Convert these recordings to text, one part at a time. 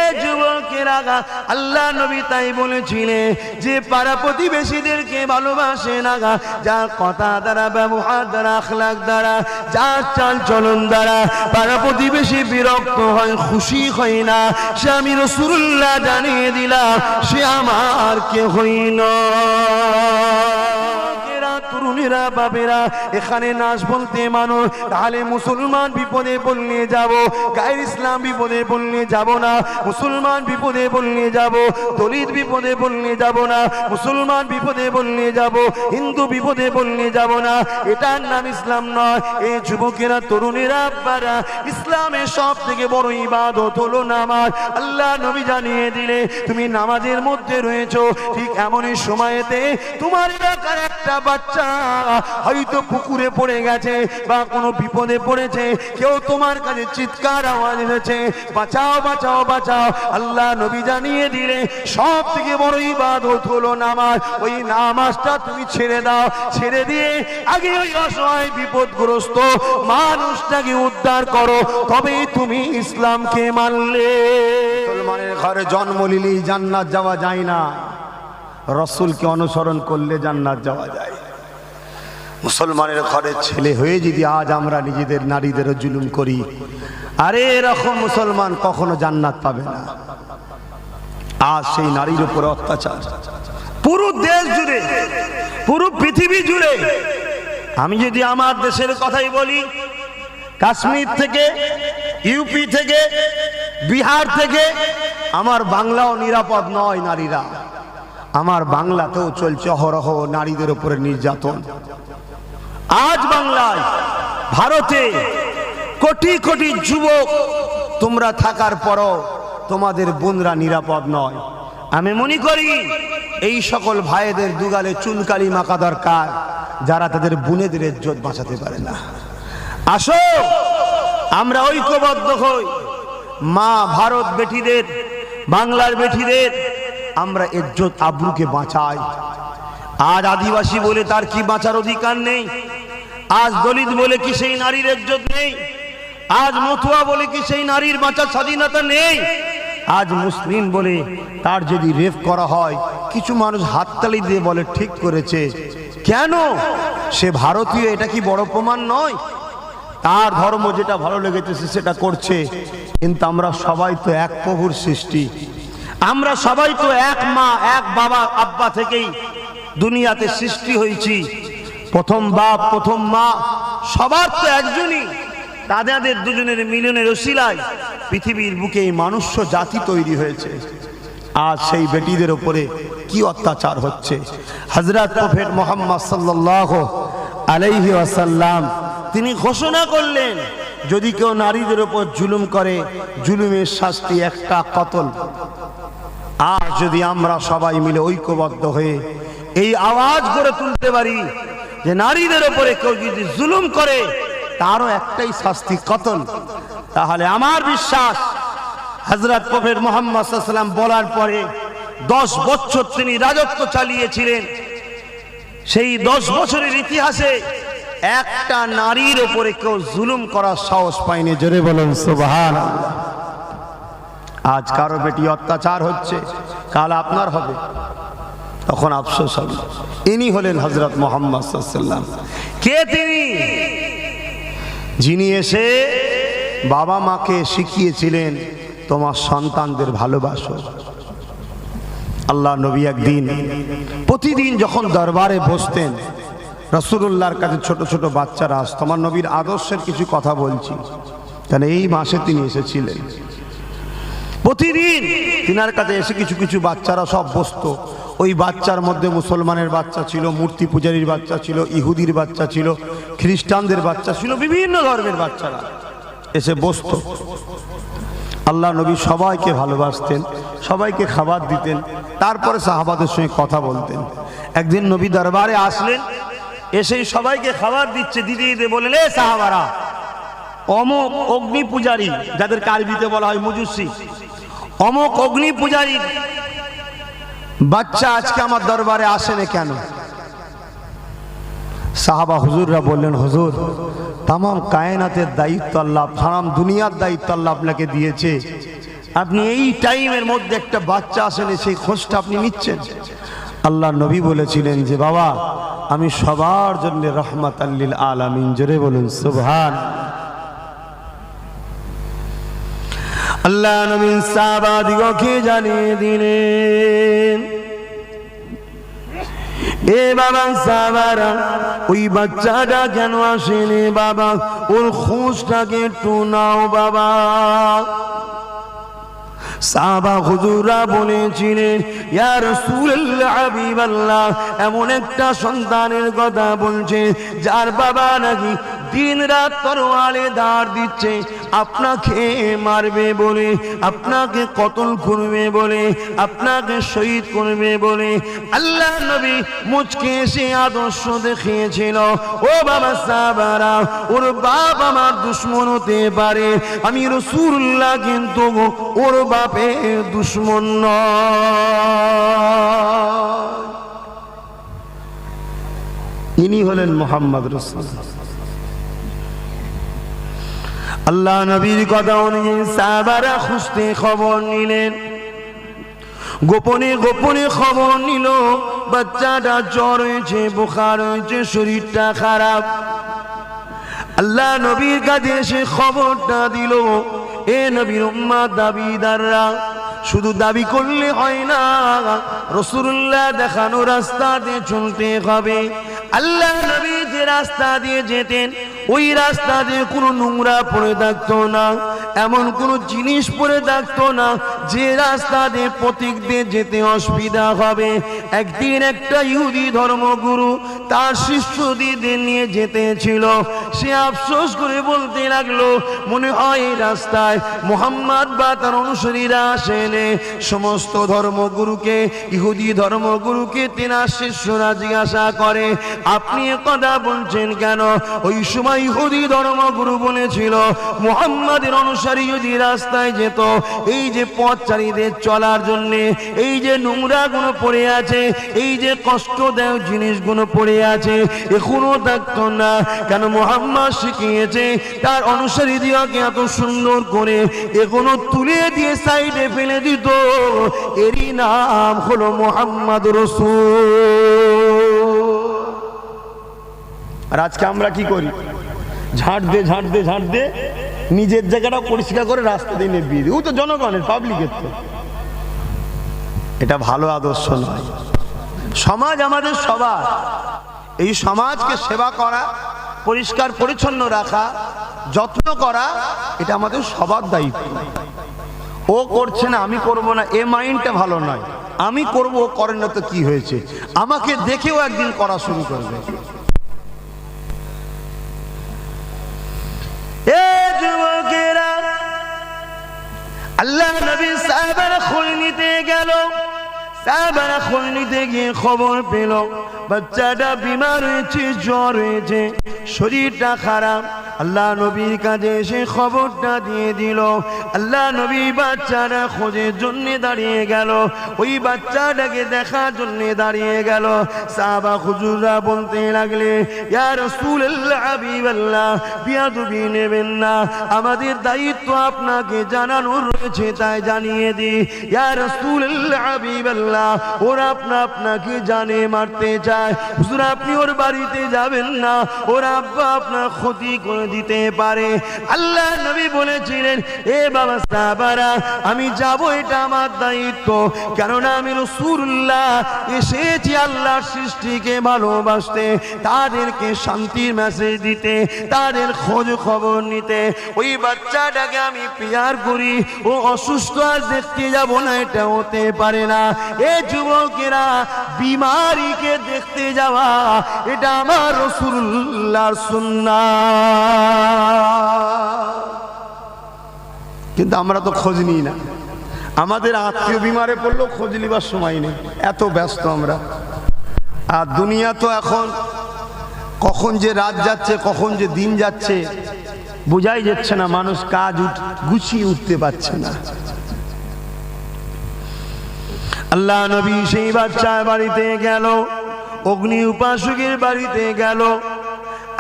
এ যুবকেরা, আল্লাহ নবী তাই বলেছিলেন যে পাড়া প্রতিবেশীদেরকে ভালোবাসে না, যার কথা দ্বারা, ব্যবহার দ্বারা, আখলাক দ্বারা, যার চাল চলন দ্বারা পাড়া প্রতিবেশী বিরক্ত হয়, খুশি হয় না, সে আমি রাসূলুল্লাহ জানিয়ে দিলাম সে আমার কেহই নয়। তরুণীরা, বাবেরা, এখানে নাচ বলতে মানুষ, তাহলে মুসলমান বিপদে পড়লে যাব, গায়ের ইসলাম বিপদে পড়লে যাব না, মুসলমান বিপদে পড়লে যাব, দলিত বিপদে পড়লে যাব না, মুসলমান বিপদে পড়লে যাব, হিন্দু বিপদে পড়লে যাব না, এটার নাম ইসলাম নয়। এই যুবকেরা, তরুণীরা, আব্বারা, ইসলামের সব থেকে বড় ইবাদত হলো নামাজ। আল্লাহ নবী জানিয়ে দিলে তুমি নামাজের মধ্যে রয়েছো, ঠিক এমনই সময়েতে তোমার এলাকার একটা বাচ্চা হয়তো পুকুরে পড়ে গেছে বা কোনো বিপদে পড়েছে, কেউ তোমার কাছে চিৎকার আওয়াজ এসেছে, বাঁচাও বাঁচাও বাঁচাও। আল্লাহ নবী জানিয়ে দিলে সব থেকে বড় ইবাদত হলো নামাজ। ওই নামাজটা তুমি ছেড়ে দাও, ছেড়ে দিয়ে আগে ওই অসহায় বিপদগ্রস্ত মানুষটাকে উদ্ধার করো, তবেই তুমি ইসলামকে মানলে। মুসলমানের ঘরে জন্ম নিলেই জান্নাত যাওয়া যায় না, রাসূলকে অনুসরণ করলে জান্নাত যাওয়া যায়। মুসলমানের ঘরে ছেলে হয়ে যদি আজ আমরা নিজেদের নারীদেরও জুলুম করি, আরে এরকম মুসলমান কখনো জান্নাত পাবে না। আজ সেই নারীর উপরে অত্যাচার পুরো দেশ জুড়ে, পুরো পৃথিবী জুড়ে। আমি যদি আমার দেশের কথাই বলি, কাশ্মীর থেকে, ইউপি থেকে, বিহার থেকে, আমার বাংলাও নিরাপদ নয় নারীরা। আমার বাংলাতেও চলছে অহরহ নারীদের উপরে নির্যাতন। আজ বাংলায়, ভারতে কোটি কোটি যুবক তোমরা থাকার পরও তোমাদের বোনরা নিরাপদ নয়। আমি মনে করি এই সকল ভাইদের দুগালে চুনকালি মাখা দরকার, যারা তাদের বোনেদের ইজ্জত বাঁচাতে পারে না। আসো আমরা ঐক্যবদ্ধ হই, মা ভারত বেটিদের, বাংলার বেটিদের আমরা ইজ্জত আবরুকে বাঁচাই। আজ আদিবাসী বলে তার কি বাঁচার অধিকার নেই? আজ দলিত বলে কি সেই নারীর ইজ্জত নেই? আজ মতুয়া বলে কি সেই নারীর বাঁচার স্বাধীনতা নেই? আজ মুসলিম বলে তার যদি রেপ করা হয়, কিছু মানুষ হাততালি দিয়ে বলে ঠিক করেছে। কেন? সে ভারতীয়, এটা কি বড় প্রমাণ নয়? তার ধর্ম যেটা ভালো লেগেছে সেটা করছে। কিন্তু আমরা সবাই তো এক প্রভুর সৃষ্টি, আমরা সবাই তো এক মা, এক বাবা, আব্বা থেকেই দুনিয়াতে সৃষ্টি হয়েছি। প্রথম বাপ, প্রথম মা সবার তো একজনই। তাদের দুজনের মিলনের ওসিলায় পৃথিবীর বুকে মানুষ জাতি তৈরি হয়েছে। আজ সেই বেটিদের উপরে কি অত্যাচার হচ্ছে! হযরত প্রফেট মুহাম্মদ সাল্লাল্লাহু আলাইহি ওয়াসাল্লাম তিনি ঘোষণা করলেন, যদি কেউ নারীদের উপর জুলুম করে, জুলুমের শাস্তি একটা কতল। আর যদি আমরা সবাই মিলে ঐক্যবদ্ধ হয়ে এই আওয়াজ করে তুলতে পারি যে নারীদের উপরে কেউ যদি জুলুম করে তারও একটাই শাস্তি, কতল, তাহলে আমার বিশ্বাস হযরত প্রফেট মুহাম্মদ সাল্লাল্লাহু আলাইহি ওয়াসাল্লাম বলার পরে 10 বছর তিনি রাজত্ব চালিয়েছিলেন। সেই 10 বছরের ইতিহাসে একটা নারীর উপরে কেউ জুলুম করার সাহস পায়নি। জোরে বলুন সুবহানাল্লাহ। আজ কারো বেটি অত্যাচার হচ্ছে, কাল আপনার হবে, তখন আফসোস হবে। ইনি হলেন হযরত মুহাম্মদ সাল্লাল্লাহু আলাইহি ওয়াসাল্লাম। কে তিনি? যিনি এসে বাবা মাকে শিখিয়েছিলেন তোমার সন্তানদের ভালোবাসো। আল্লাহ নবী একদিন প্রতিদিন যখন দরবারে বসতেন, রাসূলুল্লাহর কাছে ছোট ছোট বাচ্চারা আসতো। আমার নবীর আদর্শের কিছু কথা বলছি, কারণ এই মাসে তিনি এসেছিলেন। প্রতিদিন তিনার কাছে এসে কিছু কিছু বাচ্চারা সব বসতো। ওই বাচ্চার মধ্যে মুসলমানের বাচ্চা ছিল, মূর্তি পূজারীর বাচ্চা ছিল, ইহুদির বাচ্চা ছিল, খ্রিস্টানদের বাচ্চা ছিল, বিভিন্ন ধর্মের বাচ্চারা এসে বসতো। আল্লাহ নবী সবাইকে ভালোবাসতেন, সবাইকে খাবার দিতেন, তারপরে সাহাবাদের সঙ্গে কথা বলতেন। একদিন নবী দরবারে আসলেন, এসেই সবাইকে খাবার দিচ্ছে, দিতে দিতে বললেন, এ সাহাবারা, অমুক অগ্নি পূজারী, যাদের আরবিতে বলা হয় মুজুসি, অমুক অগ্নি পূজারী বাচ্চা আজকে আমার দরবারে আসেনি কেন? সাহাবা হুজুররা বললেন, হুজুর, তামাম কায়নাতের দায়িত্ব আল্লাহ, তামাম দুনিয়ার দায়িত্ব আল্লাহ আপনাকে দিয়েছে, আপনি এই টাইমের মধ্যে একটা বাচ্চা আসেনি, সেই খোঁজটা আপনি নিচ্ছেন। আল্লাহ নবী বলেছিলেন যে বাবা আমি সবার জন্য রহমাতাল লিল আলামিন, জোরে বলুন সুবহান। আল্লাহ নবী সাহাবাদিগকে জানিয়ে দিলেন, এ বাবা সাহাবারা, ওই বাচ্চাটা কেন আসেনি বাবা, ওর খোঁজটাকে একটু নাও বাবা। সাহাবা হুজুররা বলেছিলেন, ইয়া রাসূলুল্লাহ হাবিবাল্লাহ, এমন একটা সন্তানের কথা বলছে যার বাবা নাকি দিন রাত তরোয়ালে ধার দিচ্ছে, আপনাকে মারবে বলে, আপনাকে কতল করবে বলে, আপনাকে শহীদ করবে বলে। আল্লাহ নবী মুচকে এসে আদর্শ দেখিয়েছিল, ও বাবা সাহাবারা, ওর বাপ আমার দুশমন হতে পারে, আমি রাসূলুল্লাহ কিন্তু ওর বাপের দুশমন নয়। ইনি হলেন মুহাম্মদ রাসূল। আল্লাহ নবীর কথা অনুযায়ী সাহাবারা খুঁজতে খবর নিলেন, গোপনে গোপনে খবর নিল বাচ্চাটা জ্বর হয়েছে, বুখার হয়েছে, শরীরটা খারাপ। আল্লাহ নবীর কাছে এসে খবরটা দিল, এ নবীর উম্মত দাবিদাররা, শুধু দাবি করলে হয় না, রাসূলুল্লাহ দেখানো রাস্তা দিয়ে চলতে হবে। আল্লাহ নবী যে রাস্তা দিয়ে যেতেন, ওই রাস্তা দিয়ে কোনো নোংরা পড়ে থাকতো না, এমন কোনো জিনিস পড়ে থাকতো না যে রাস্তা দিয়ে পথিক দিয়ে যেতে অসুবিধা হবে। একদিন একটা ইহুদি ধর্মগুরু তার শিষ্যদের নিয়ে যেতে ছিল, সে আফসোস করে বলতে লাগলো, মনে হয় এই রাস্তায় মুহাম্মদ বা তার অনুসারীরা আসেনে। সমস্ত ধর্মগুরুকে, ইহুদি ধর্মগুরুকে তেনার শিষ্যরা জিজ্ঞাসা করে, আপনি কথা বলছেন কেন? ওই সময় ইহুদি ধর্মগুরু বলেছিল, মুহাম্মাদের অনুসারী যদি রাস্তায় যেত, এই যে পথচারীদের চলার জন্য এই যে নোংরা গুলো পড়ে আছে, এই যে কষ্টদায়ক জিনিসগুলো পড়ে আছে, এখনো থাকতো না। কেন? মুহাম্মদ শিখিয়েছে তার অনুসারীদেরকে এত সুন্দর করে এগুলো তুলে দিয়ে সাইডে ফেলে দিত। এরই নাম হলো মুহাম্মদ রাসূল। আর আজকে আমরা কি করি? ঝাড় দে নিজের জায়গাটা পরিষ্কার করে রাস্তা দিয়ে নেবিয়ে দিই। ও তো জনগণের, পাবলিকের তো। এটা ভালো আদর্শ নয়। সমাজ আমাদের সবার, এই সমাজকে সেবা করা, পরিষ্কার পরিচ্ছন্ন রাখা, যত্ন করা, এটা আমাদের সবার দায়িত্ব। ও করছে না আমি করব না, এ মাইন্ডটা ভালো নয়। আমি করব, ও করেন না তো কি হয়েছে, আমাকে দেখেও একদিন করা শুরু করবে। যুবকেরা, আল্লাহ নবী সাহাবারা খোঁজ নিতে গেল। সাহাবারা খোঁজ নিতে গিয়ে খবর পেল বাচ্চাটা বিমার হয়েছে, জ্বর হয়েছে, শরীরটা খারাপ। আল্লাহ নবীর কাছে এসে খবরটা দিয়ে দিল। আল্লাহ নবী বাচ্চারা খোঁজের জন্য দাঁড়িয়ে গেল, ওই বাচ্চাটাকে দেখার জন্য দাঁড়িয়ে গেল। সাহাবা হুজুররা বলতে লাগলে, ইয়া রাসূলুল্লাহ হাবিবাল্লাহ, বিয়াদবি নেবেন না, আমাদের দায়িত্ব আপনাকে জানানোর রয়েছে, তাই জানিয়ে দিই। ইয়া রাসূলুল্লাহ হাবিবাল্লাহ, ওরা আপনাকে জানে মারতে চায়, হুজুর আপনি ওর বাড়িতে যাবেন না, ওর আব্বা আপনার ক্ষতি করে দিতে পারে। আল্লাহ নবী বলেছিলেন, এ বাবা সাহাবারা, আমি যাব, এটা আমার দায়িত্ব, কেননা আমি রাসূলুল্লাহ এসেছি আল্লাহর সৃষ্টিকে ভালোবাসতে, তাদেরকে শান্তির মেসেজ দিতে, তাদের খোঁজ খবর নিতে। ওই বাচ্চাটাকে আমি পিয়ার করি, ও অসুস্থ আর দেখতে যাব না, এটা হতে পারে না। এ যুবকেরা, বিমারিকে দেখতে যাওয়া এটা আমার রাসূলুল্লাহর সুন্নাত। কিন্তু আমরা তো খোঁজ নিই না, আমাদের আত্মীয় বিমারে পড়লেও খোঁজ নিবার সময় নেই, এত ব্যস্ত আমরা। আর দুনিয়া তো এখন কখন যে রাত যাচ্ছে, কখন যে দিন যাচ্ছে বোঝাই যাচ্ছে না, মানুষ কাজ গুছিয়ে উঠতে পারছে না। আল্লাহ নবী সেই বাচ্চার বাড়িতে গেল, অগ্নি উপাসকের বাড়িতে গেল।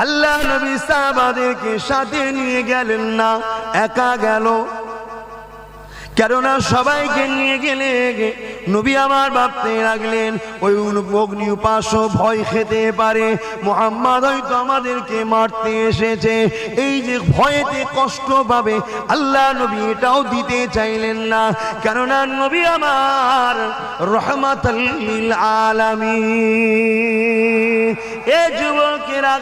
আল্লাহ নবী সাহাবাদেরকে সাথে নিয়ে গেলেন না, একা গেল। কেননা সবাইকে নিয়ে গেলে নবী আমার ভাবতে লাগলেন ওই অগ্নি উপাস্য ভয় খেতে পারে, মুহাম্মদ হয়তো আমাদেরকে মারতে এসেছে, এই যে ভয়েতে কষ্ট পাবে আল্লাহ নবী এটাও দিতে চাইলেন না। কেননা নবী আমার রহমাতুল লিল আলামিন। এ যুবকেরা,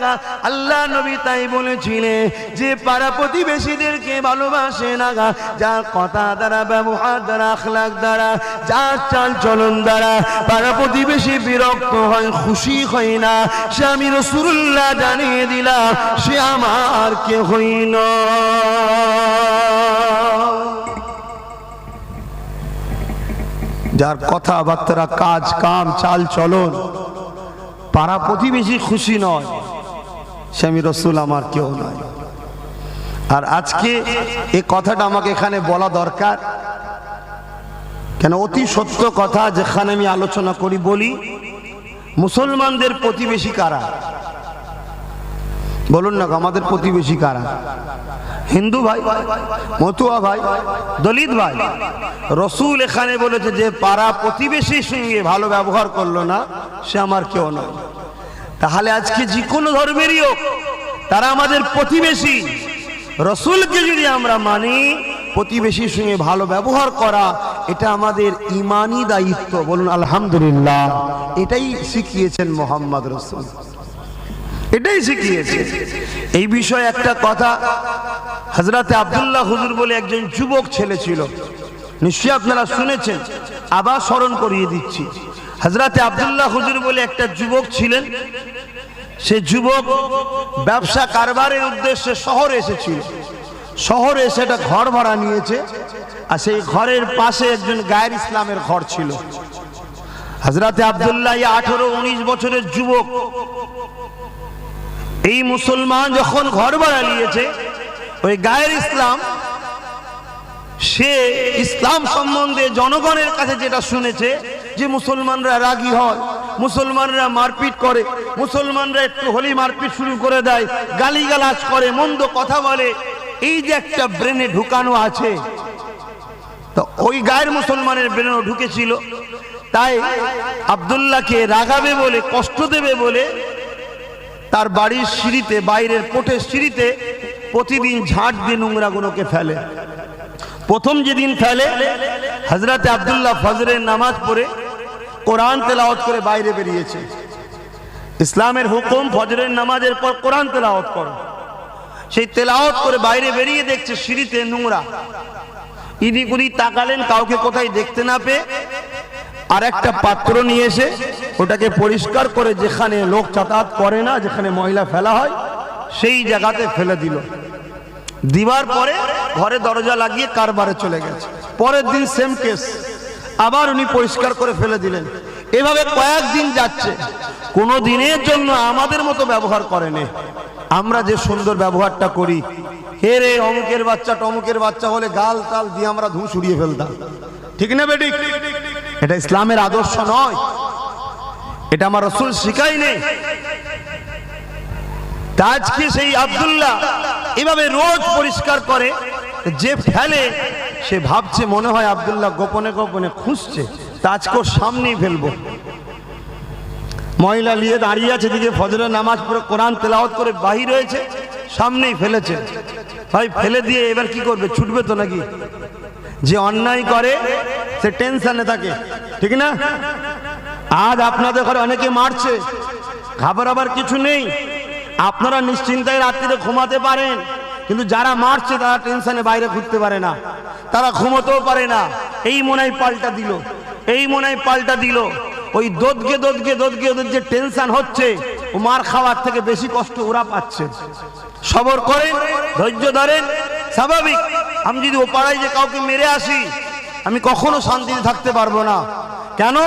আল্লাহ নবী তাই বলেছিলেন যে পাড়া প্রতিবেশীদেরকে ভালোবাসে না, যার কথা দ্বারা, ব্যবহার দ্বারা, আখলাক দ্বারা, যার চাল চলন দ্বারা পাড়া প্রতিবেশী বিরক্ত হয়, খুশি হয় না, সে আমি রাসূলুল্লাহ জানিয়ে দিলাম সে আমার কেহই নয়। যার কথাবার্তা, কাজ কাম, চাল চলন পাড়া প্রতিবেশী খুশি নয়, সে আমি রাসূল আমার কেউ নয়। আর আজকে এই কথাটা আমাকে এখানে বলা দরকার, কেন অতি সত্য কথা যেখানে আমি আলোচনা করি বলি। মুসলমানদের প্রতিবেশী কারা? বলুন না, আমাদের প্রতিবেশী কারা? হিন্দু ভাই, মতুয়া ভাই, দলিত ভাই। রাসূল এখানে বলেছে যে পাড়া প্রতিবেশীর সঙ্গে ভালো ব্যবহার করলো না সে আমার কেউ নয়। তাহলে আজকে যে কোনো ধর্মেরই হোক তারা আমাদের প্রতিবেশী। রাসূলকে যদি আমরা মানি, প্রতিবেশীর সঙ্গে ভালো ব্যবহার করা এটা আমাদের ঈমানি দায়িত্ব। বলুন আলহামদুলিল্লাহ। এটাই শিখিয়েছেন মুহাম্মদ রাসূল, এটাই শিখিয়েছে। এই বিষয়ে একটা কথা, হযরতে আব্দুল্লাহ হুজুর বলে একজন যুবক ছেলে ছিল, নিশ্চয়ই আপনারা শুনেছেন, আবার স্মরণ করিয়ে দিচ্ছি। হযরতে আব্দুল্লাহ হুজুর বলে একটা যুবক ছিলেন। সে যুবক ব্যবসা কারবারের উদ্দেশ্যে শহরে এসেছিল। শহরে এসে একটা ঘর ভাড়া নিয়েছে, আর সেই ঘরের পাশে একজন গায়ের ইসলামের ঘর ছিল। হযরতে আব্দুল্লাহ 18-19 বছরের যুবক, এই মুসলমান যখন ঘর ভাড়া নিয়েছে, ওই গায়ের ইসলাম, সে ইসলাম সম্বন্ধে জনগণের কাছে যেটা শুনেছে যে মুসলমানরা রাগী হয়, মুসলমানরা মারপিট করে, মুসলমানরা একটু হলেই মারপিট শুরু করে দেয়, গালিগালাজ করে, মন্দ কথা বলে, এই যে একটা ব্রেনে ঢুকানো আছে, তো ওই গায়ের মুসলমানের ব্রেনও ঢুকেছিল। তাই আব্দুল্লাহকে রাগাবে বলে, কষ্ট দেবে বলে তার বাড়ির সিঁড়িতে, বাইরের কোঠের সিঁড়িতে প্রতিদিন ঝাঁট দিয়ে নোংরাগুলোকে ফেলে। প্রথম যেদিন ফেলে, হযরতে আব্দুল্লাহ ফজরের নামাজ পড়ে কোরআন তেলাওয়াত করে বাইরে বেরিয়েছে। ইসলামের হুকুম ফজরের নামাজের পর কোরআন তেলাওয়াত করো। সেই তেলাওয়াত করে বাইরে বেরিয়ে দেখছে সিঁড়িতে নোংরা। ইদিক উদিক তাকালেন, কাউকে কোথায় দেখতে না পেয়ে আর একটা পাত্র নিয়ে এসে ওটাকে পরিষ্কার করে, যেখানে লোক যাতায়াত করে না, যেখানে ময়লা ফেলা হয়, সেই জায়গাতে ফেলে দিল। দিবার পরে ঘরে দরজা লাগিয়ে কারবারে চলে গেছে। পরের দিন সেম কেস, আবার উনি পরিষ্কার করে ফেলে দিলেন। এভাবে কয়েকদিন যাচ্ছে, কোনো দিনের জন্য আমাদের মতো ব্যবহার করেনি। আমরা যে সুন্দর ব্যবহারটা করি, হে রে অমুকের বাচ্চা টমুকের বাচ্চা হলে গাল টাল দিয়ে আমরা ধুঁ সরিয়ে ফেলতাম, ঠিক না বেটি? এটা ইসলামের আদর্শ নয়, এটা আমার রাসূল শিখায়নি। আজকে সেই আব্দুল্লাহ এভাবে রোজ পরিষ্কার করে, যে ফেলে সে ভাবছে মনে হয় আব্দুল্লাহ গোপনে গোপনে খুঁজছে, তা আজকে ওর সামনেই ফেলবো। মহিলা নিয়ে দাঁড়িয়ে আছে, দিকে ফজরের নামাজ পড়ে কোরআন তেলাওয়াত করে বাহির হয়েছে, সামনেই ফেলেছে। ভাই ফেলে দিয়ে এবার কি করবে? ছুটবে তো নাকি? যে অন্যায় করে সে টেনশনে থাকে, ঠিক না? আজ আপনাদের ঘরে অনেকে মারছে, ঘাবড়াবার কিছু নেই, আপনারা নিশ্চিন্তায় রাত্রিতে ঘুমাতে পারেন। কিন্তু যারা মারছে তারা টেনশনে বাইরে ঘুরতে পারে না, তারা ঘুমোতেও পারে না। এই মনাই পাল্টা দিল, এই মনাই পাল্টা দিল। ওই দোদকে দোদকে দোদকে ওদের যে টেনশন হচ্ছে, ও মার খাওয়ার থেকে বেশি কষ্ট ওরা পাচ্ছে। সবর করেন, ধৈর্য ধরেন, স্বাভাবিক। আমি যদি ও পাড়ায় যে কাউকে মেরে আসি, আমি কখনো শান্তিতে থাকতে পারবো না। কেন?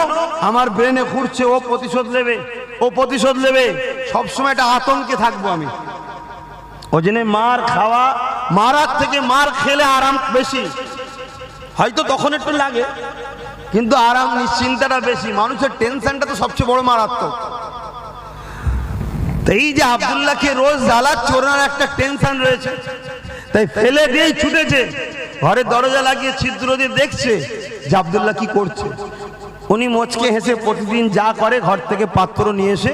আমার ব্রেনে ঘুরছে ও প্রতিশোধ নেবে, ও প্রতিশোধ নেবে, সবসময় একটা আতঙ্কে থাকবো আমি। ওই জন্য মার খাওয়া, মারার থেকে মার খেলে আরাম বেশি। হয়তো তখন একটু লাগে, কিন্তু আরাম নিশ্চিন্তাটা বেশি। মানুষের টেনশনটা তো সবচেয়ে বড় মারাত্মক। এই যে আব্দুল্লাহকে রোজ জ্বালাচ্ছে, ওনার একটা টেনশন রয়েছে, তাই ফেলে দিয়েই ছুটেছে। ঘরের দরজা লাগিয়ে ছিদ্র দিয়ে দেখছে যে আব্দুল্লাহ কি করছে। উনি মোচকে হেসে প্রতিদিন যা করে ঘর থেকে পাত্র নিয়ে এসে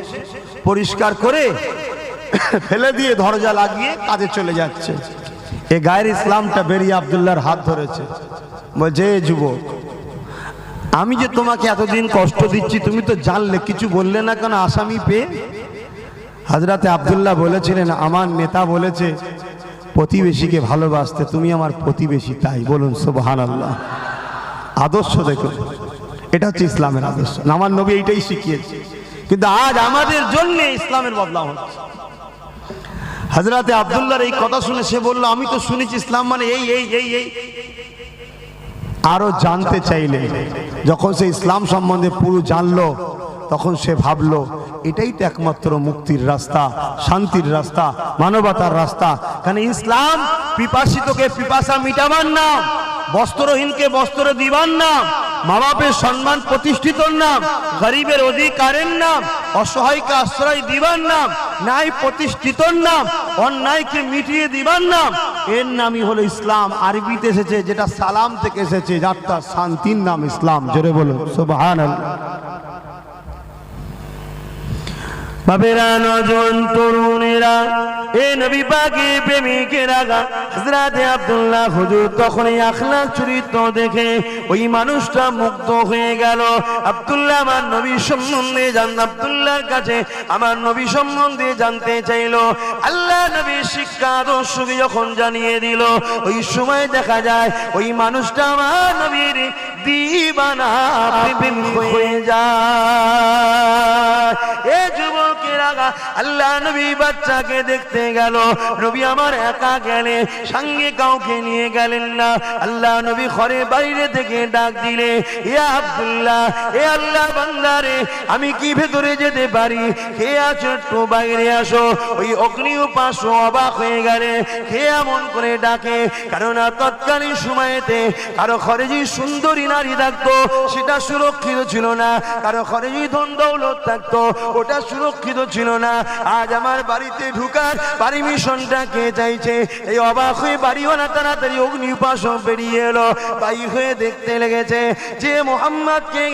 পরিষ্কার করে ফেলে দিয়ে দরজা লাগিয়ে কাজে চলে যাচ্ছে। এ গায়ের ইসলামটা বেরিয়ে আব্দুল্লাহর হাত ধরেছে, বলছে এ যুবক, আমি যে তোমাকে এতদিন কষ্ট দিচ্ছি তুমি তো জানলে, কিছু বললে না কেন আসামি পেয়ে? হযরতে আব্দুল্লাহ বলেছিলেন, আমার নেতা বলেছে প্রতিবেশীকে ভালোবাসতে, তুমি আমার প্রতিবেশী, তাই। বলুন সুবহানাল্লাহ। আদর্শ দেখুন, এটা হচ্ছে ইসলামের আদর্শ। আমার নবী এইটাই শিখিয়েছে, কিন্তু আজ আমাদের জন্য ইসলামের বদলাম হচ্ছে। হযরতে আব্দুল্লাহর এই কথা শুনে সে বলল, আমি তো শুনেছি ইসলাম মানে এই এই এই এই। আরো জানতে চাইলে যখন সে ইসলাম সম্বন্ধে পুরো জানলো, তখন সে ভাবলো এটাই তো একমাত্র মুক্তির রাস্তা, শান্তির রাস্তা, মানবতার রাস্তা। কারণ ইসলাম পিপাসিতকে পিপাসা মিটাবার নাম, বস্ত্রহীনকে বস্ত্র দিবার নাম, মা বাপের সম্মান প্রতিষ্ঠিতর নাম, গরিবের অধিকারের নাম, অসহায়কে আশ্রয় দিবার নাম, ন্যায় প্রতিষ্ঠিতর নাম, অন্যায়কে মিটিয়ে দিবার নাম। এর নামই হলো ইসলাম। আরবিতে এসেছে, যেটা সালাম থেকে এসেছে, যারটা শান্তির নাম ইসলাম। জোরে বলুন সুবহানাল্লাহ। বাবেরা, নজওয়ান তরুণেরা, এ নবী পাকের প্রেমিকেরা, হযরতে আব্দুল্লাহ হুজুর তখন এই আখলাক চরিত্র দেখে ওই মানুষটা মুগ্ধ হয়ে গেল। আব্দুল্লাহ আমার নবী সম্বন্ধে আব্দুল্লাহর কাছে আমার নবী সম্বন্ধে জানতে চাইলো। আল্লাহ নবী শিক্ষা আদর্শকে যখন জানিয়ে দিল, ওই সময় দেখা যায় ওই মানুষটা আমার নবীর দিবানা প্রেম হয়ে যায়। এ যুবকেরা, আল্লাহ নবী বাচ্চাকে দেখতে গেল। নবী আমার একা গেলে, সঙ্গে কাউকে নিয়ে গেলেন না। আল্লাহ নবী ঘরে বাইরে থেকে ডাক দিলে, ইয়া আব্দুল্লাহ, এ আল্লাহ বান্দারে, আমি কি ভেতরে যেতে পারি? কে আছো একটু বাইরে আসো। ওই অগ্নি উপাস অবাক হয়ে গেলে, কে এমন করে ডাকে? কারণ তৎকালীন সময়েতে কারো ঘরে যে সুন্দরী নারী থাকতো সেটা সুরক্ষিত ছিল না, কারো ঘরে যে ধন দৌলত থাকতো ওটা সুরক্ষিত ছিল না। আজ আমার বাড়িতে ঢুকার পারমিশনটা কে চাইছে? এই অবাক হয়ে বাড়িওয়ালা তাড়াতাড়ি অগ্নি উপাসক বেরিয়ে এলো। তাই হয়ে দেখতে লেগেছে যে মোহাম্মদকে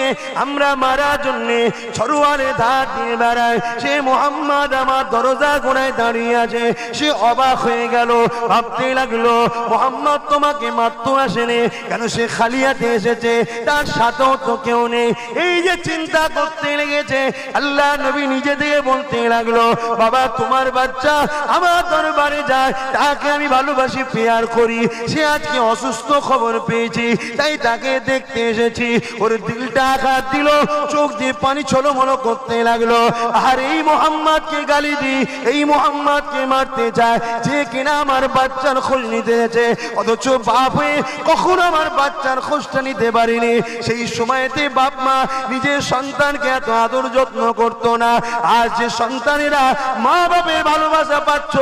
আমরা মারার জন্যে ছড়ুয়ারে ধার দিয়ে বেড়ায়, সে মোহাম্মদ আমার দরজা গোড়ায় দাঁড়িয়ে আছে। সে অবাক হয়ে গেল, ভাবতে লাগলো মোহাম্মদ তোমাকে মারতে আসেনি কেন, সে খালি হাতে এসেছে, তার সাথেও তো কেউ নেই। এই যে চিন্তা করতে লেগেছে, আল্লাহ নবী নিজে থেকে বলতে লাগলো, বাবা তোমার বাচ্চা আমার দরবারে যায়, তাকে আমি ভালোবাসি, পেয়ার করি। সে আজকে অসুস্থ খবর পেয়েছি, তাই তাকে দেখতে এসেছি। ওর দিলটা আঘাত দিল, চোখ দিয়ে পানি ছলমলো করতে লাগলো। আর এই মোহাম্মদকে গালি দি, এই মোহাম্মদকে মারতে চায়, যে কিনা আমার বাচ্চার খোঁজ নিতে এসেছে, অথচ বাপ হয়ে কখনো আমার বাচ্চার খোঁজটা নিতে পারিনি। সেই সময়তে বাপ মা নিজের সন্তানকে এত আদর যত্ন করতো না। আর যে সন্তানেরা মা বাপের ভালোবাসা পাচ্ছ,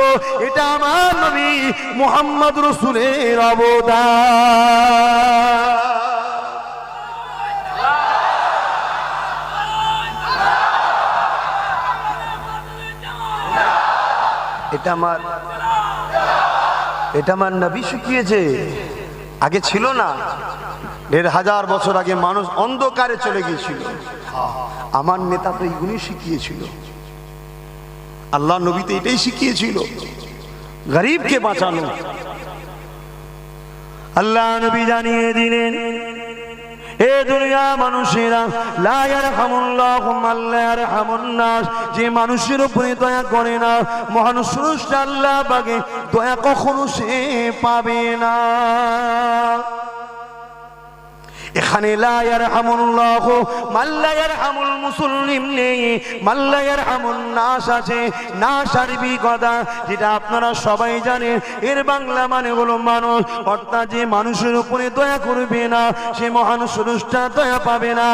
এটা আমার নবী মুহাম্মদ রাসূলের অবদান। এটা আমার নবী শিখিয়েছে, আগে ছিল না। ১,৫০০ বছর আগে মানুষ অন্ধকারে চলে গিয়েছিল, আমার নেতা তো এইগুলি শিখিয়েছিল। আল্লাহ নবী তো এটাই শিখিয়েছিল, গরিবকে বাঁচানো। আল্লাহ নবী জানিয়ে দিলেন, এ দুনিয়া মানুষেরা, লা ইয়ারহামুল্লাহু মান লা ইয়ারহামুন নাস, যে মানুষের উপরে দয়া করে না, মহান স্রষ্টা আল্লাহ পাকে দয়া কখনো সে পাবে না। এখানে লা ইয়ারহামুল্লাহু মান লা ইয়ারহামুল মুসলিম নেই, মান লা ইয়ারহামুন নাস আছে। নাস আরবি কথা, যেটা আপনারা সবাই জানেন, এর বাংলা মানে হলো মানুষ। অর্থাৎ যে মানুষের উপরে দয়া করবে না, সে মহান স্রষ্টা দয়া পাবে না।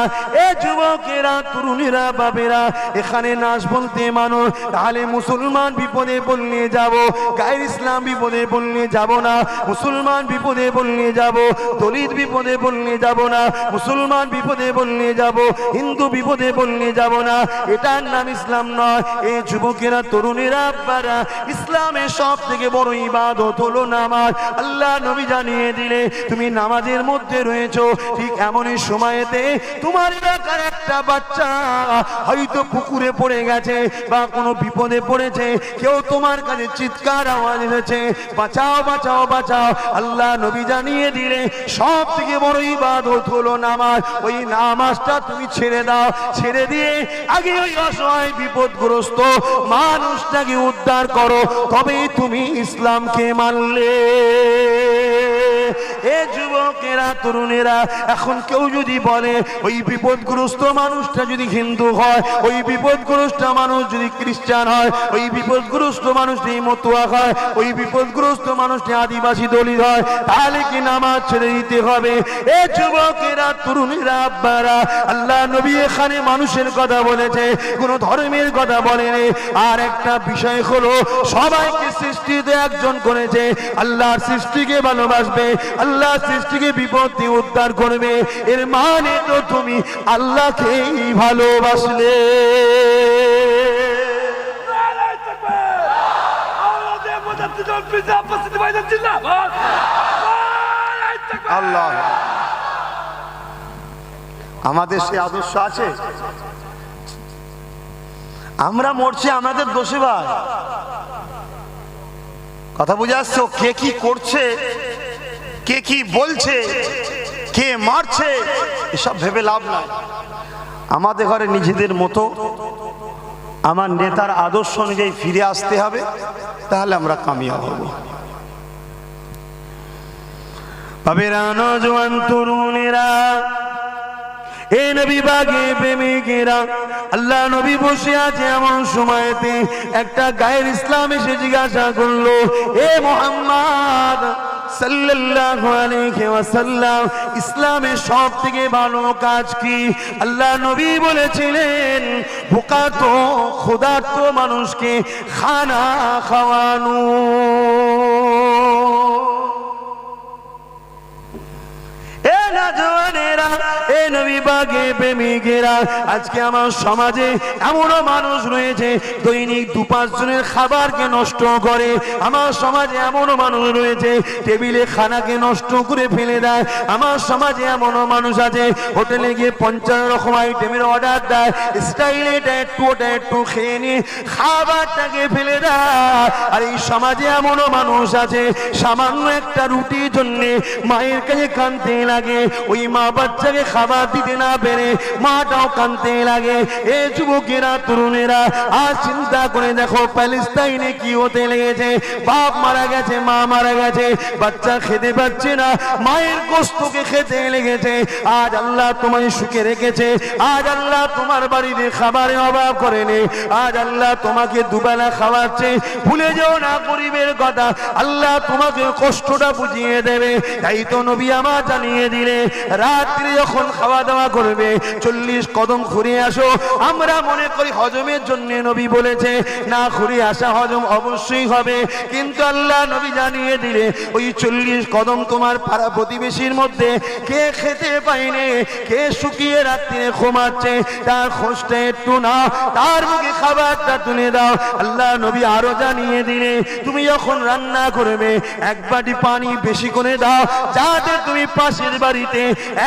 এ যুবকেরা, তরুণীরা, বাবেরা, এখানে নাস বলতে মানুষ। তাহলে মুসলমান বিপদে পড়লে যাব, গায়ের ইসলাম বিপদে পড়লে যাব না। মুসলমান বিপদে পড়লে যাব, দলিত বিপদে পড়লে যাব যাব না, মুসলমান বিপদে বললে যাব, হিন্দু বিপদে বললে যাব না, এটার নাম ইসলাম নয়। এই যুবকেরা, তরুণেরা, আব্বারা, ইসলামের সব থেকে বড় ইবাদত হলো নামাজ। আল্লাহ নবী জানিয়ে দিলে তুমি নামাজের মধ্যে রয়েছো, ঠিক এমনই সময়েতে তোমার এলাকার একটা বাচ্চা হয়তো পুকুরে পড়ে গেছে বা কোনো বিপদে পড়েছে, কেউ তোমার কাছে চিৎকার আওয়াজ এসেছে, বাঁচাও বাঁচাও বাঁচাও। আল্লাহ নবী জানিয়ে দিলে সব থেকে বড় ইবাদত হলো নামাজ। ওই নামাজটা তুমি ছেড়ে দাও, ছেড়ে দিয়ে আগে ওই অসহায় বিপদগ্রস্ত মানুষটাকে উদ্ধার করো, তবেই তুমি ইসলামকে মানলে। এ যুবকেরা, তরুণেরা, এখন কেউ যদি বলে ওই বিপদগ্রস্ত মানুষটা যদি হিন্দু হয়, ওই বিপদগ্রস্ত মানুষ যদি খ্রিস্টান হয়, ওই বিপদগ্রস্ত মানুষটি মতুয়া হয়, ওই বিপদগ্রস্ত মানুষটি আদিবাসী দলিত হয়, তাহলে কি নামাজ ছেড়ে দিতে হবে? এ যুবকেরা, তরুণেরা, আব্বারা, আল্লাহ নবী এখানে মানুষের কথা বলেছে, কোন ধর্মের কথা বলেনি। আর একটা বিষয় হলো, সবাইকে সৃষ্টিতে একজন করেছে, আল্লাহর সৃষ্টিকে ভালোবাসবে, আল্লাহ সৃষ্টিকে বিপদ থেকে উদ্ধার করবে। এর মানে তো তুমি আল্লাহকেই ভালোবাসলে। আল্লাহ, আমাদের সে আদর্শ আছে? আমরা মরছি আমাদের দোষে ভাই, কথা বুঝে আসছো? কে কি করছে, কে কি বলছে, কে মারছে, এসব ভেবে লাভ নাই। আমাদের ঘরে নিজেদের মতো আমার নেতার আদর্শ অনুযায়ী ফিরে আসতে হবে, তাহলে আমরা কামিয়াব হব। বাবেরা, নওজোয়ান, তরুণেরা, এ নবী বাগে প্রেমিকেরা, আল্লাহ নবী বসে আছে এমন সময়তে একটা গায়ের ইসলাম এসে জিজ্ঞাসা করলো, এ মুহাম্মদ সাল্লাল্লাহু আলাইহি ওয়াসাল্লাম, ইসলামের সব থেকে ভালো কাজ কি? আল্লাহ নবী বলেছিলেন, ভোকাত ক্ষুধার্ত মানুষকে খানা খাওয়ানো। এ নবী বাগে প্রেমিকেরা, আজকে আমার সমাজে এমনও মানুষ রয়েছে দৈনিক 2-5 জনের খাবারকে নষ্ট করে। আমার সমাজে এমনও মানুষ রয়েছে টেবিলে খানাকে নষ্ট করে ফেলে দেয়। আমার সমাজে এমনও মানুষ আছে হোটেলে গিয়ে 50 রকম আইটেমের অর্ডার দেয়, স্টাইলে এটা একটু ওটা একটু খেয়ে নিয়ে খাবারটাকে ফেলে দেয়। আর এই সমাজে এমনও মানুষ আছে সামান্য একটা রুটির জন্য মায়ের কাছে কাঁদতে লাগে, ওই মা বাচ্চাকে খাবার দিতে না পেরে মাটাও কাঁদতে লাগে। এ যুবকেরা, তরুণেরা, আজ চিন্তা করে দেখো প্যালেস্টাইনে কি হতে লেগেছে। বাপ মারা গেছে, মা মারা গেছে, বাচ্চা খেতে পাচ্ছে না, মায়ের গোশতকে খেতে লেগেছে। আজ আল্লাহ তোমায় সুখে রেখেছে, আজ আল্লাহ তোমার বাড়িতে খাবারের অভাব করেনি, আজ আল্লাহ তোমাকে দুবেলা খাওয়াচ্ছে। ভুলে যেও না গরিবের কথা, আল্লাহ তোমাকে কষ্টটা বুঝিয়ে দেবে। তাই তো নবী আমার জানিয়ে দিলে, রাত্রি যখন খাওয়া দাওয়া করবে 40 কদম ঘুরে আসো। আমরা মনে করি হজমের জন্য নবী বলেছে, না, ঘুরে আসা হজম অবশ্যই হবে, কিন্তু আল্লাহ নবী জানিয়ে দিলে ওই 40 কদম তোমার পাড়া প্রতিবেশীর মধ্যে কে খেতে পায়নি, কে শুকিয়ে রাত্রে ঘুমাচ্ছে, তার খোঁজটা একটু নাও, তার মুখে খাবারটা তুলে দাও। আল্লাহ নবী আরো জানিয়ে দিলে, তুমি যখন রান্না করবে 1 বাটি পানি বেশি করে দাও, যাতে তুমি পাশের বাড়িতে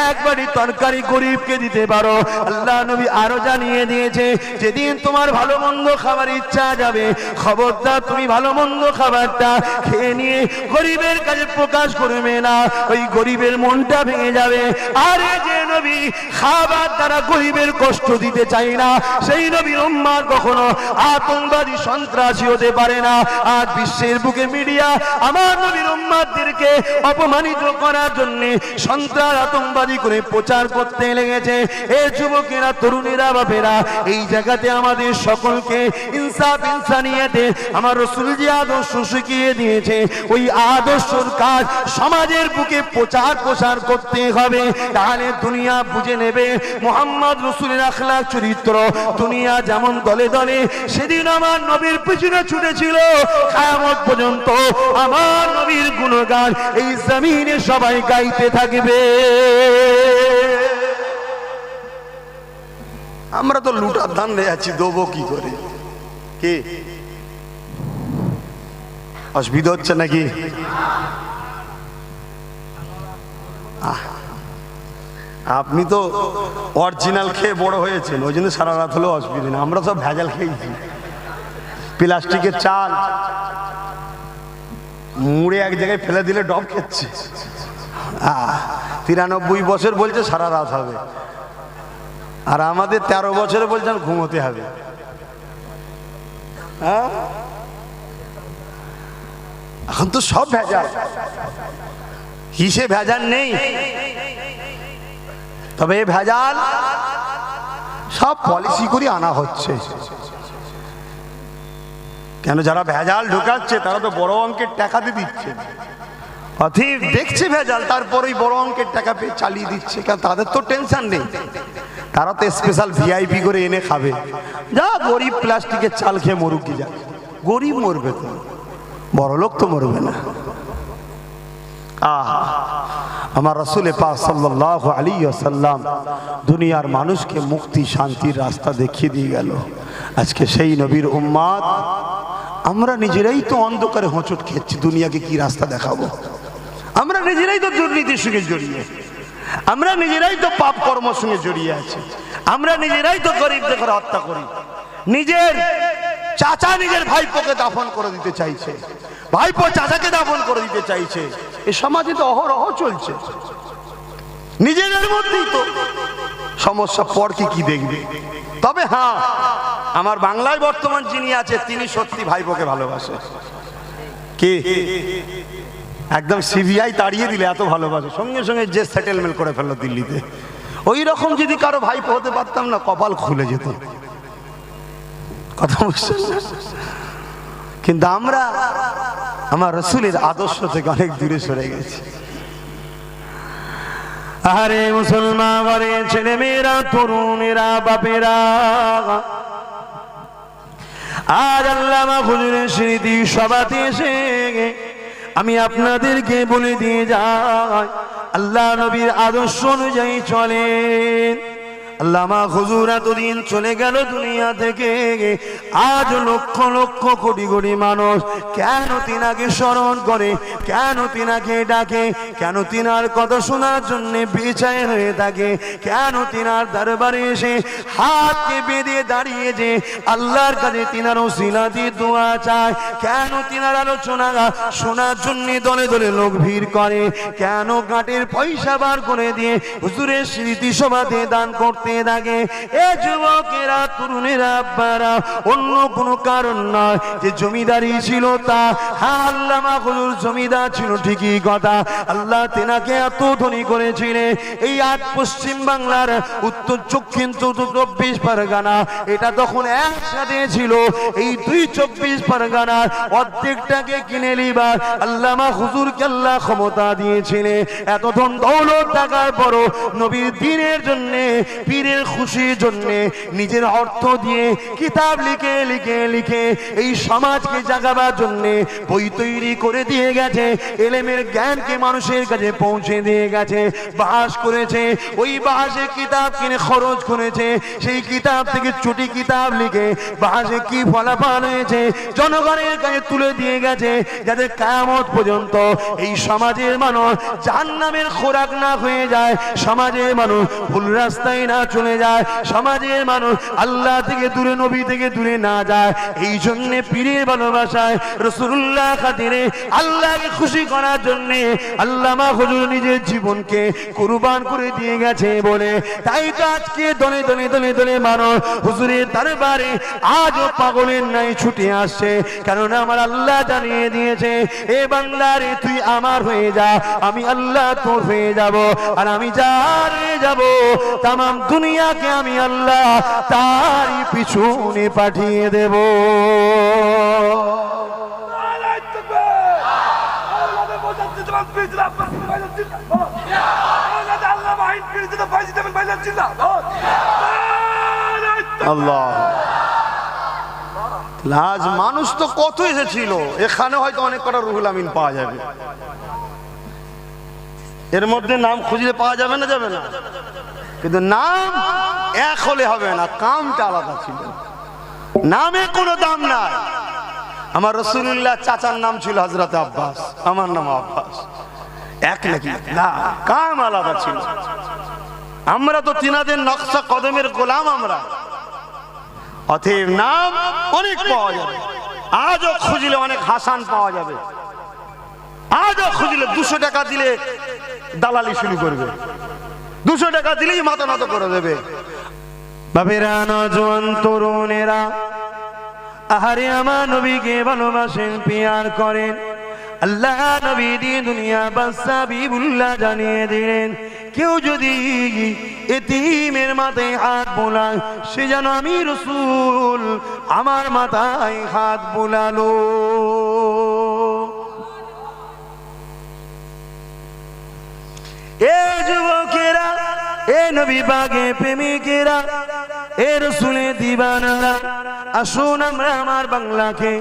1 বাটি তরকারি গরিবকে দিতে পারো। আল্লাহ নবী আরো জানিয়ে দিয়েছে, যেদিন তোমার ভালো মন্দ খাবার ইচ্ছা যাবে, খবরদার তুমি ভালো মন্দ খাবারটা খেয়ে নিয়ে গরিবের কাছে প্রকাশ করবে না, ওই গরিবের মনটা ভেঙে যাবে। আরে যে নবী খাবার দ্বারা গরিবের কষ্ট দিতে চাই না, সেই নবীর উম্মাত কখনো আতঙ্কবাদী সন্ত্রাসী হতে পারে না। আজ বিশ্বের বুকে মিডিয়া আমার নবীর উম্মাতদেরকে অপমানিত করার জন্য সন্ত্রাস আতঙ্কবাদী করে প্রচার করতে লেগেছে। এই যুবকেরা, তরুণেরা, বাপেরা, এই জায়গাতে আমাদের সকলকে ইনসাফ ইনসানিয়াতে আমার রাসূল যে আদর্শ শিখিয়ে দিয়েছে, ওই আদর্শর কাজ সমাজের বুকে প্রচার করতে হবে। তাহলে দুনিয়া বুঝে নেবে মুহাম্মদ রাসূলের আখলাক চরিত্র। দুনিয়া যেমন দলে দলে সেদিন আমার নবীর পিছনে ছুটেছিল, কিয়ামত পর্যন্ত আমার নবীর গুণগান এই জমিনে সবাই গাইতে থাকবে। আমরা তো লুটার ধান্দে আছি, দেবো কি করে? কি অসুবিধা হচ্ছে নাকি? আপনি তো অরিজিনাল খেয়ে বড় হয়েছেন, ওই জন্য সারা রাত হলেও অসুবিধা নেই। আমরা সব ভেজাল খেয়েছি, প্লাস্টিকের চাল মুড়ে এক জায়গায় ফেলে দিলে ডব খেচ্ছে। 93 বছর বলছে সারা রাত হবে, আর আমাদের 13 বছরে বলছেন ঘুমোতে হবে। এখন তো সব ভেজাল, কিসে ভেজাল নেই? তবে এই ভেজাল সব পলিসি করে আনা হচ্ছে। কেন? যারা ভেজাল ঢুকাচ্ছে তারা তো বড় অঙ্কের টাকা দিয়ে দিচ্ছে, অথিব দেখছে ভেজাল, তারপরেই বড় অঙ্কের টাকা পেয়ে চালিয়ে দিচ্ছে। কারণ তাদের তো টেনশন নেই, তারা তো স্পেশাল ভিআইপি করে এনে খাবে। যা গরিব প্লাস্টিকের চাল খেয়ে মরুক কি, যা গরিব মরবে, তো বড় লোক তো মরবে না। আমার রাসূল পাক সাল্লাল্লাহু আলাইহি ওয়াসাল্লাম দুনিয়ার মানুষকে মুক্তি শান্তির রাস্তা দেখিয়ে দিয়ে গেল। আজকে সেই নবীর উম্মত আমরা নিজেরাই তো অন্ধকারে হোঁচট খেয়েছি, দুনিয়াকে কি রাস্তা দেখাবো? আমরা নিজেরাই তো দুর্নীতির সঙ্গে জড়িয়ে, আমরা নিজেরাই তো পাপ কর্মের সঙ্গে জড়িয়ে আছি, আমরা নিজেরাই তো গরিবদের ঘরে হত্যা করি। নিজের চাচা নিজের ভাইপোকে দাফন করে দিতে চাইছে, ভাইপো চাচাকে দাফন করে দিতে চাইছে। এই সমাজে তো অহরহ চলছে, নিজেদের মধ্যেই তো সমস্যা, পর কি দেখবে? তবে হ্যাঁ, আমার বাংলায় বর্তমান যিনি আছে তিনি সত্যি ভাইপোকে ভালোবাসে। কে? একদম সিবিআই তাড়িয়ে দিলে এত ভালোবাসে, সঙ্গে সঙ্গে যে সেটেলমেন্ট করে ফেললো দিল্লিতে। ওই রকম যদি কারো ভাইপো হতে পারতাম না, কপাল খুলে যেত। কথা বুঝছেন? কিন্তু আমরা আমার রাসূলের আদর্শ থেকে অনেক দূরে সরে গেছি। আরে মুসলমান ঘরে ছেলে মেয়েরা, তরুণেরা, বাপেরা, আজ আল্লামা হুজুরের স্মৃতি সভাতে এসে আমি আপনাদেরকে বলে দিয়ে যাই, আল্লাহ নবীর আদর্শ অনুযায়ী চলেন। আল্লামা হুজুর এতদিন চলে গেল দুনিয়া থেকে, আজ লক্ষ লক্ষ কোটি কোটি মানুষ কেন তিনাকে স্মরণ করে, কেন তিনাকে ডাকে, কেন তিনার কথা শোনার জন্য বেচায় হয়ে থাকে, কেন তিনার দরবারে এসে হাতকে বেঁধে দাঁড়িয়ে যে আল্লাহর কাছে তিনার ওসিলা দিয়ে দোয়া চায়, কেন তিনার আলোচনা শোনার জন্য দলে দলে লোক ভিড় করে, কেন গাঁটের পয়সা বার করে দিয়ে হুজুরের স্মৃতি সভাতে দান করতে থাকে। এ যুবকেরা, তরুণেরা, আব্বারা, অন্য কোনো কারণ নয় যে জমিদারি ছিল তা। হ্যাঁ, আল্লামা হুজুর জমিদার ছিল ঠিকই কথা, আল্লাহ তেনাকে এত ধনী করেছিলেন। এই আজ পশ্চিম বাংলার উত্তর দক্ষিণ 24 পরগনা, এটা তখন একসাথে ছিল। এই 24 পরগনার অর্ধেকটাকে কিনে নিবার আল্লামা হুজুরকে আল্লাহ ক্ষমতা দিয়েছিলেন। এত ধন দৌলত টাকার পরও নবীর দ্বীনের জন্য, পীরের খুশির জন্য নিজের অর্থ দিয়ে কিতাব লিখে লিখে লিখে এই সমাজকে জাগাবার জন্য বই তৈরি করে দিয়ে গেছে, এলেমের জ্ঞানকে মানুষের কাছে পৌঁছে দিয়ে গেছে, বাস করেছে। ওই বাসে কিতাব কিনে খরচ করেছে, সেই কিতাব থেকে ছুটি কিতাব লিখে বাসে কি ফলাফল হয়েছে জনগণের কাছে তুলে দিয়ে গেছে, যাতে কিয়ামত পর্যন্ত এই সমাজের মানুষ জাহান্নামের খোরাক না হয়ে যায়, সমাজের মানুষ ভুল রাস্তায় না চলে যায়, সমাজের মানুষ আল্লাহ থেকে দূরে, নবী থেকে দূরে না যায়। এই জন্য পীরের ভালোবাসায়, রাসূলুল্লাহ খাতিরে, আল্লাহকে খুশি করার জন্য আল্লামা হুজুর নিজের জীবনকে কুরবান করে দিয়ে গেছে বলে তাই তো আজকে দলে দলে দলে দলে মানুষ হুজুরের দরবারে আজও পাগলের নাই ছুটে আসছে। কারণ আমার আল্লাহ জানিয়ে দিয়েছে, এ বান্দারে তুই আমার হয়ে যা, আমি আল্লাহ তোর হয়ে যাব। আর আমি যার হয়ে যাব, তামাম দুনিয়াকে আমি আল্লাহ তারই পিছনে পাঠিয়ে দেব। আল্লাহ, আজ মানুষ তো কত এসেছিল, এখানে হয়তো অনেক কটা রুহুল আমিন পাওয়া যাবে, এর মধ্যে নাম খুঁজলে পাওয়া যাবে না, যাবে না, কিন্তু নাম এক হলে হবে না, কামটা আলাদা ছিল, নামে কোনো দাম নাই। আমার রাসূলুল্লাহ চাচার নাম ছিল হযরত আব্বাস, আমার নাম আব্বাস, এক নাকি না, কাম আলাদা ছিল। আমরা তো তিনাদের নকশা কদমের গোলাম আমরা, অতএব নাম অনেক পাওয়া যাবে। আজও খুঁজলে অনেক হাসান পাওয়া যাবে, আজও খুঁজলে 200 টাকা দিলে দালালি শুরু করবে, 200 টাকা দিলেই মাথা নত করে দেবে। বাবেরা, নওজোয়ান তরুণেরা, আহারে আমার নবীকে ভালোবাসেন, পিয়ার করেন। আল্লাহ নবী দিয়ে দুনিয়া বাদশা বিবুল্লাহ জানিয়ে দিলেন, কেউ যদি এতিমের মাথায় হাত বোলায়, সে যেন আমি রাসূল আমার মাথায় হাত বোলালো। এ যুবকেরা, এ নবী পাকে প্রেমিকেরা, এ রাসূলের দিওয়ানারা, আসুন আমরা আমার বাংলাকে,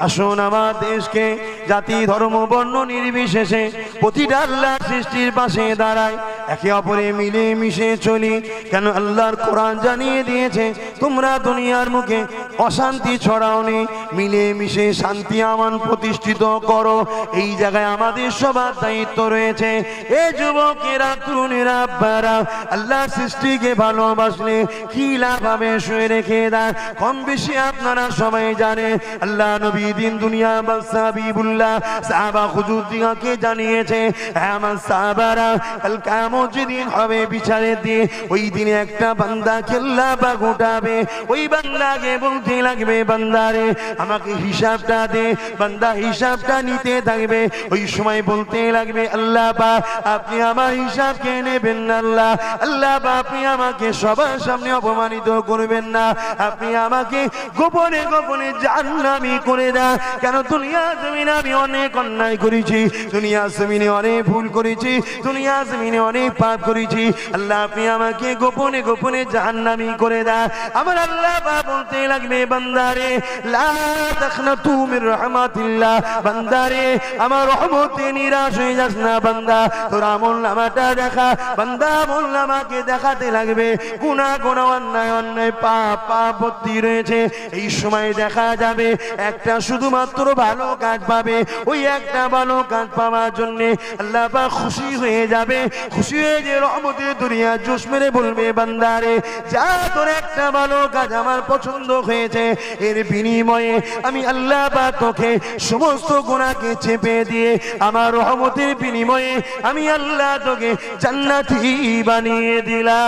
আসুন আমার দেশকে জাতি ধর্ম বর্ণ নির্বিশেষে প্রতিটা আল্লাহর সৃষ্টির পাশে দাঁড়ায়, একে অপরে মিলে মিশে চলি। কেন আল্লাহর কোরআন জানিয়ে দিয়েছে, তোমরা দুনিয়ার মুখে অশান্তি ছড়াওনি, মিলে মিশে শান্তি আমান প্রতিষ্ঠিত করো। এই জায়গায় আমাদের সবার দায়িত্ব রয়েছে। এ যুবকেরা, তরুণেরা, আব্বারা, আল্লাহর সৃষ্টিকে ভালোবাসলে কি লাভ হবে শুয়ে রেখে দেন। কম বেশি আপনারা সবাই জানেন, আল্লাহ নবী দিন দুনিয়া বাদশা বিবুল্লাহ সাহাবা হুজুর দিগকে জানিয়েছে, আমার সাহাবারা, কাল কিয়ামত যেদিন হবে বিচারের দিন, ওই দিনে একটা বান্দা আল্লাহ পাক উঠাবে, ওই বান্দাকে বলতে লাগবে, বান্দারে আমাকে হিসাবটা দে। বান্দা হিসাবটা নিতে থাকবে, ওই সময় বলতে লাগবে, আল্লাহ পাক আপনি আমার হিসাবকে নেবেন না, আল্লাহ আল্লাহ পাক আপনি আমাকে সবার সামনে অপমানিত করবেন না, আপনি আমাকে গোপনে গোপনে জাহান্নামী করে দেন। কেন দুনিয়া জমিনে আমি অনেক অন্যায় করেছি, দুনিয়া জমিনে অনেক ভুল করেছি, দুনিয়া জমিনে অনেক পাপ করেছি, আল্লাহ আপনি আমাকে গোপনে গোপনে জাহান্নামী করে দেন। আমার আল্লাহ পাক বলতে লাগবে, বান্দারে লা তাখনাতু মির রাহমাতিল্লাহ, বান্দারে আমার রহমতে নিরাশ হয়ে যাস না, বান্দা তোর আমলনামাটা দেখা। বান্দা আমলনামাকে দেখাতে লাগবে, গুনাহ গুনাহ অন্যায় অন্যায় পাপ পাপ ভর্তি রয়েছে। এই সময় দেখা যাবে একটা শুধুমাত্র ভালো কাজ পাবে, ওই একটা ভালো কাজ পাওয়ার জন্য আল্লাহ পাক খুশি হয়ে যাবে, খুশি হয়ে যে রহমতের দুনিয়া জোশ মেরে বলবে, বান্দারে যা তোর একটা ভালো কাজ আমার পছন্দ হয়েছে, এর বিনিময়ে আমি আল্লাহ পাক তোকে সমস্ত গুনাহকে চেপে দিয়ে আমার রহমতের বিনিময়ে আমি আল্লাহ তোকে জান্নাতি বানিয়ে দিলাম।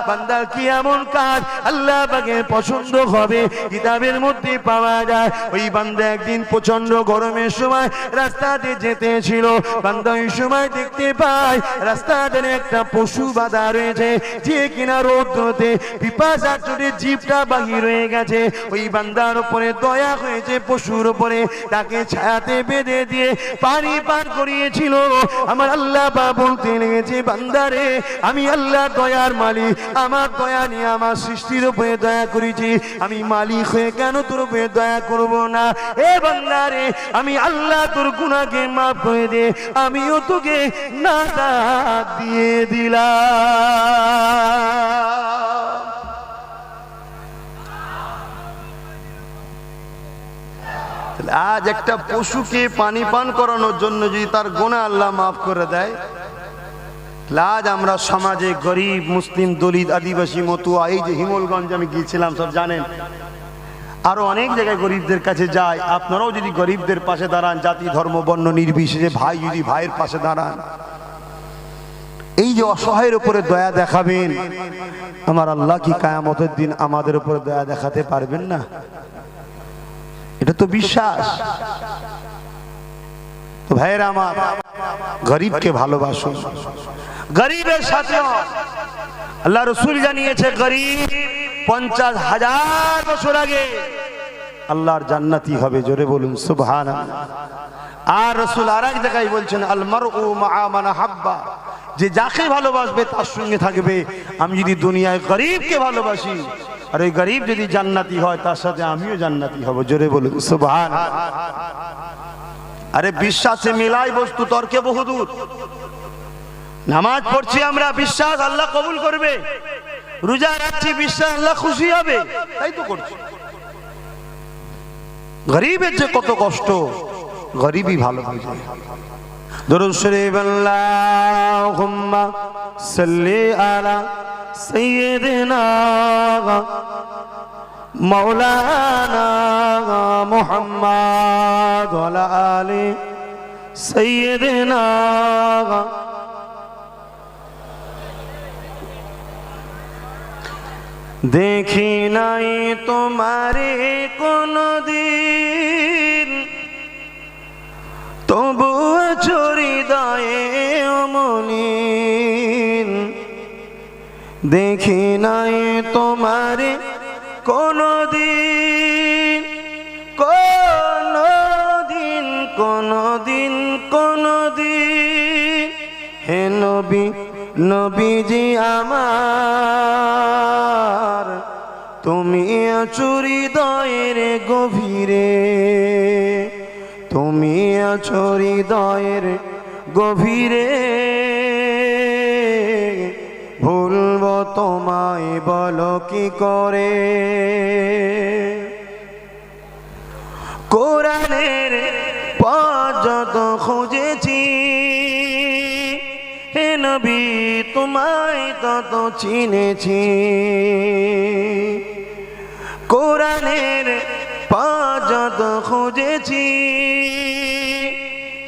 বান্দার কি এমন কাজ আল্লাহ পাকের পছন্দ হবে? কিতাবের মধ্যে পাওয়া যায়, ওই বান্দা একদিন প্রচন্ড গরমের সময় রাস্তাতে যেতেছিল, বান্দা ওই সময় দেখতে পায় রাস্তাতে একটা পশু বাঁধা রয়েছে, যে কিনা রৌদ্রতে পিপাসা চোটে জিভটা বাহির হয়ে গেছে। ওই বান্দার উপরে দয়া হয়েছে, পশুর উপরে তাকে ছায়াতে বেঁধে দিয়ে পানি পান করিয়েছিল। আমার আল্লাহ পাক বলতে লেগেছে, বান্দারে আমি আল্লাহ দয়ার মালিক, আমার দয়া নিয়ে আমার সৃষ্টির উপরে দয়া করেছি, আমি মালিক হয়ে কেন তোর উপরে দয়া করব না? এ বান্দারে আমি আল্লাহ তোর গুনাহকে মাফ করে দে, আমিও তোকে নাজাত দিয়ে দিলাম। আজ একটা পশুকে পানি পান করানোর জন্য যদি তার গুনাহ আল্লাহ মাফ করে দেয়, আজ আমরা সমাজে গরিব, মুসলিম, দলিত, আদিবাসী, মতুয়া, এই যে হিমলগঞ্জ আমি গিয়েছিলাম সব জানেন, আরো অনেক জায়গায় গরিবদের কাছে যায়। আপনারাও যদি গরিবদের পাশে দাঁড়ান, জাতি ধর্ম বর্ণ নির্বিশেষে, ভাই যদি ভাইয়ের পাশে দাঁড়ান, এই যে অসহায়ের উপরে দয়া দেখাবেন, আমার আল্লাহ কি কিয়ামতের দিন আমাদের উপরে দয়া দেখাতে পারবেন না? এটা তো বিশ্বাস। তো ভাইয়েরা আমার, গরিবকে ভালোবাসুন, গরিবের সাথে আল্লাহ রসুল জানিয়েছে গরিব 50,000 বছর আগে আল্লাহর জান্নাতি হবে। জোরে বলুন সুবহানাল্লাহ। আর রসুল আর এক জায়গায় বলছেন, আল মারউ মা'a মান হাব্বা, যে যাকে ভালোবাসবে তার সঙ্গে থাকবে। আমি যদি দুনিয়ায় গরিবকে ভালোবাসি, আর ওই গরিব যদি জান্নাতি হয়, তার সাথে আমিও জান্নাতি হব। জোরে বলুন সুবহানাল্লাহ। আরে বিশ্বাসে মিলাই বস্তু, তর্কে বহুদূর। নামাজ পড়ছি আমরা, বিশ্বাস আল্লাহ কবুল করবে। রোজা রাখছি, বিশ্বাস আল্লাহ খুশি হবে, তাই তো করছি। গরিবের যে কত কষ্ট, গরিবই ভালো বুঝে। দরুদ শরীফ, আল্লাহুম্মা সাল্লি আলা সাইয়্যিদিনা মাওলানা মুহাম্মদ ওয়া আলা আলি সাইয়্যিদিনা। দেখি নাই তোমারে কোনদিন, তবু হৃদয়ে অমলিন। দেখি নাই তোমারে কোনদিন, কোনদিন, কোনদিন, কোনদিন। হে নবী, নবীজি আমার, তুমি আছো হৃদয়ের গভীরে, তুমি আছো হৃদয়ের গভীরে। ভুলব তোমায় বলো কি করে? কোরআনের পথ যত খুঁজেছি, হে নবী তোমায় তত চিনেছি। কোরআনের পথ যত খুঁজেছি,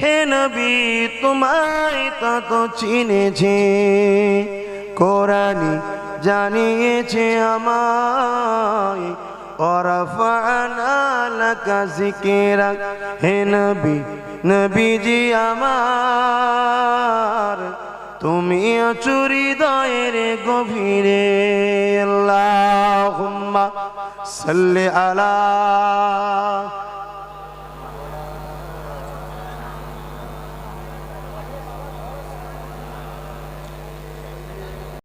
হে নবী তোমায় তত চিনেছি। কোরআনই জানিয়েছে আমায়, ওয়ারাফা'না লাকা যিকরাক। হে নবী, নবীজি আমার, তুমি আছো হৃদয়ের গভীরে। আল্লাহুম্মা সাল্লি আলা